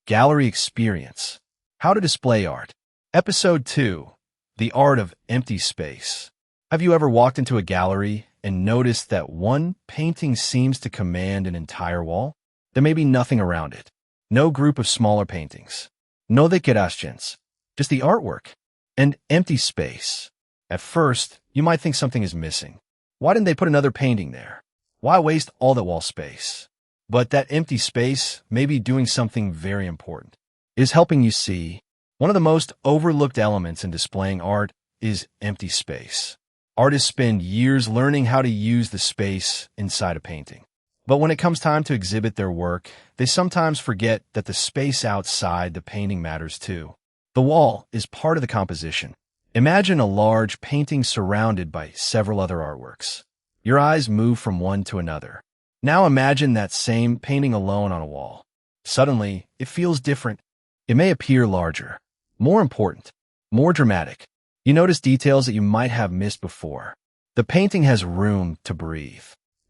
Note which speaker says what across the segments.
Speaker 1: Gallery Experience. How to Display Art. Episode 2. The Art of Empty Space. Have you ever walked into a gallery and noticed that one painting seems to command an entire wall? There may be nothing around it. No group of smaller paintings. No decorations. Just the artwork. And empty space. At first, you might think something is missing. Why didn't they put another painting there? Why waste all that wall space? But that empty space may be doing something very important. It is helping you see. One of the most overlooked elements in displaying art is empty space. Artists spend years learning how to use the space inside a painting. But when it comes time to exhibit their work, they sometimes forget that the space outside the painting matters too. The wall is part of the composition. Imagine a large painting surrounded by several other artworks. Your eyes move from one to another. Now imagine that same painting alone on a wall. Suddenly, it feels different. It may appear larger, more important, more dramatic. You notice details that you might have missed before. The painting has room to breathe,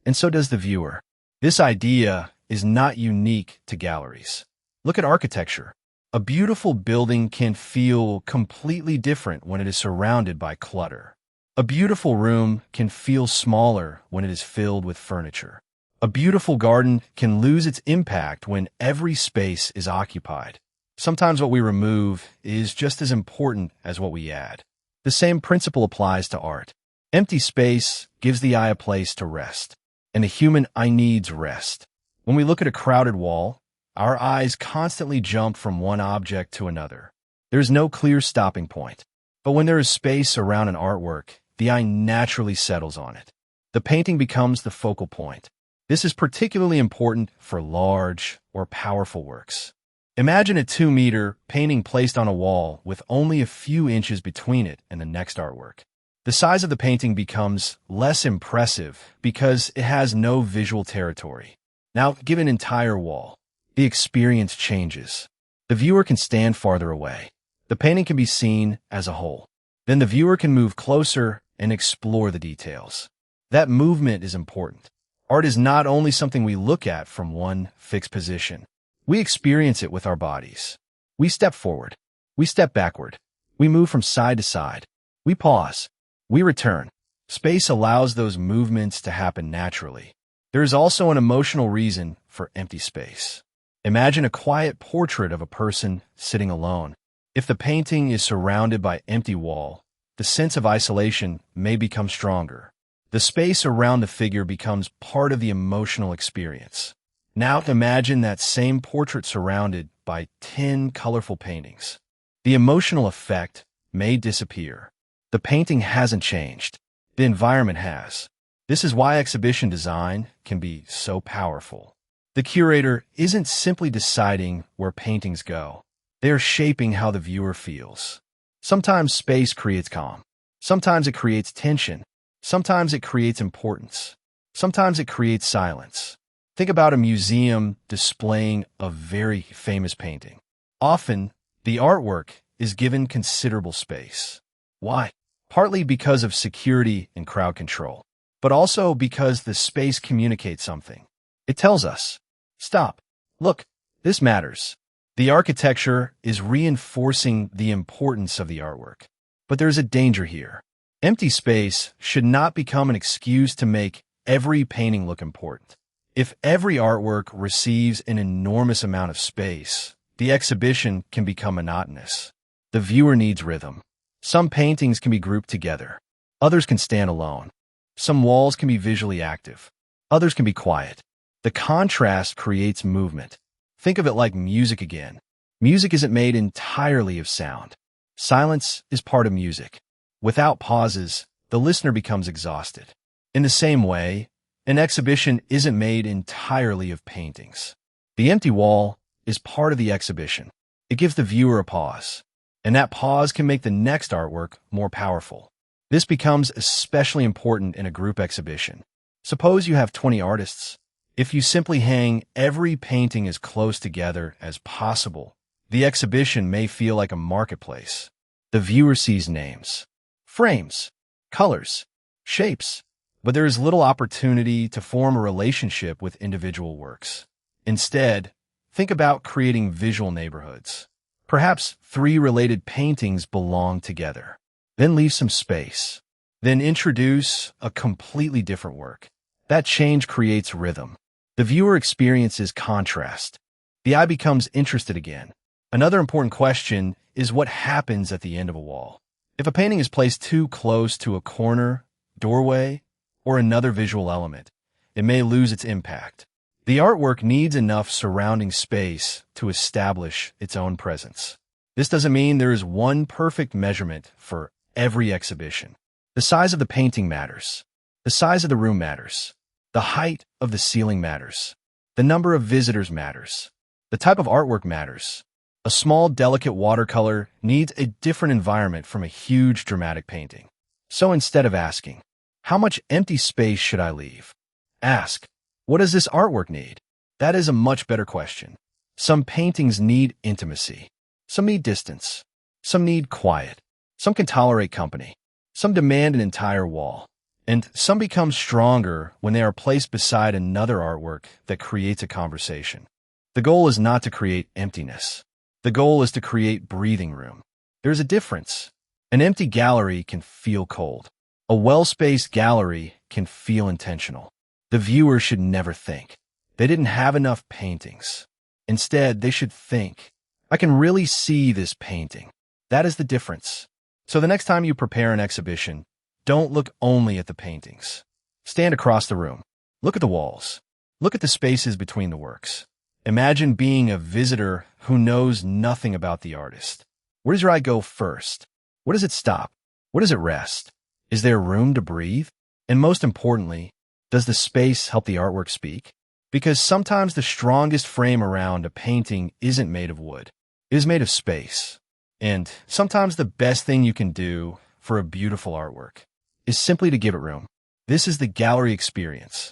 Speaker 1: and so does the viewer. This idea is not unique to galleries. Look at architecture. A beautiful building can feel completely different when it is surrounded by clutter. A beautiful room can feel smaller when it is filled with furniture. A beautiful garden can lose its impact when every space is occupied. Sometimes what we remove is just as important as what we add. The same principle applies to art. Empty space gives the eye a place to rest, and the human eye needs rest. When we look at a crowded wall, our eyes constantly jump from one object to another. There is no clear stopping point. But when there is space around an artwork, the eye naturally settles on it. The painting becomes the focal point. This is particularly important for large or powerful works. Imagine a 2-meter painting placed on a wall with only a few inches between it and the next artwork. The size of the painting becomes less impressive because it has no visual territory. Now, give an entire wall. The experience changes. The viewer can stand farther away. The painting can be seen as a whole. Then the viewer can move closer and explore the details. That movement is important. Art is not only something we look at from one fixed position. We experience it with our bodies. We step forward. We step backward. We move from side to side. We pause. We return. Space allows those movements to happen naturally. There is also an emotional reason for empty space. Imagine a quiet portrait of a person sitting alone. If the painting is surrounded by empty wall, the sense of isolation may become stronger. The space around the figure becomes part of the emotional experience. Now imagine that same portrait surrounded by 10 colorful paintings. The emotional effect may disappear. The painting hasn't changed. The environment has. This is why exhibition design can be so powerful. The curator isn't simply deciding where paintings go. They are shaping how the viewer feels. Sometimes space creates calm. Sometimes it creates tension. Sometimes it creates importance. Sometimes it creates silence. Think about a museum displaying a very famous painting. Often, the artwork is given considerable space. Why? Partly because of security and crowd control, but also because the space communicates something. It tells us, stop, look, this matters. The architecture is reinforcing the importance of the artwork. But there's a danger here. Empty space should not become an excuse to make every painting look important. If every artwork receives an enormous amount of space, the exhibition can become monotonous. The viewer needs rhythm. Some paintings can be grouped together. Others can stand alone. Some walls can be visually active. Others can be quiet. The contrast creates movement. Think of it like music again. Music isn't made entirely of sound. Silence is part of music. Without pauses, the listener becomes exhausted. In the same way, an exhibition isn't made entirely of paintings. The empty wall is part of the exhibition. It gives the viewer a pause, and that pause can make the next artwork more powerful. This becomes especially important in a group exhibition. Suppose you have 20 artists. If you simply hang every painting as close together as possible, the exhibition may feel like a marketplace. The viewer sees names, frames, colors, shapes, but there is little opportunity to form a relationship with individual works. Instead, Think about creating visual neighborhoods. Perhaps 3 related paintings belong together. Then leave some space. Then introduce a completely different work. That change creates rhythm. The viewer experiences contrast. The eye becomes interested again. Another important question is what happens at the end of a wall. If a painting is placed too close to a corner, doorway, or another visual element, it may lose its impact. The artwork needs enough surrounding space to establish its own presence. This doesn't mean there is one perfect measurement for every exhibition. The size of the painting matters. The size of the room matters. The height of the ceiling matters. The number of visitors matters. The type of artwork matters. A small, delicate watercolor needs a different environment from a huge, dramatic painting. So instead of asking, how much empty space should I leave? Ask, what does this artwork need? That is a much better question. Some paintings need intimacy. Some need distance. Some need quiet. Some can tolerate company. Some demand an entire wall. And some become stronger when they are placed beside another artwork that creates a conversation. The goal is not to create emptiness. The goal is to create breathing room. There's a difference. An empty gallery can feel cold. A well-spaced gallery can feel intentional. The viewer should never think they didn't have enough paintings. Instead, they should think, I can really see this painting. That is the difference. So the next time you prepare an exhibition, don't look only at the paintings. Stand across the room. Look at the walls. Look at the spaces between the works. Imagine being a visitor who knows nothing about the artist. Where does your eye go first? Where does it stop? Where does it rest? Is there room to breathe? And most importantly, does the space help the artwork speak? Because sometimes the strongest frame around a painting isn't made of wood. It is made of space. And sometimes the best thing you can do for a beautiful artwork is simply to give it room. This is the gallery experience.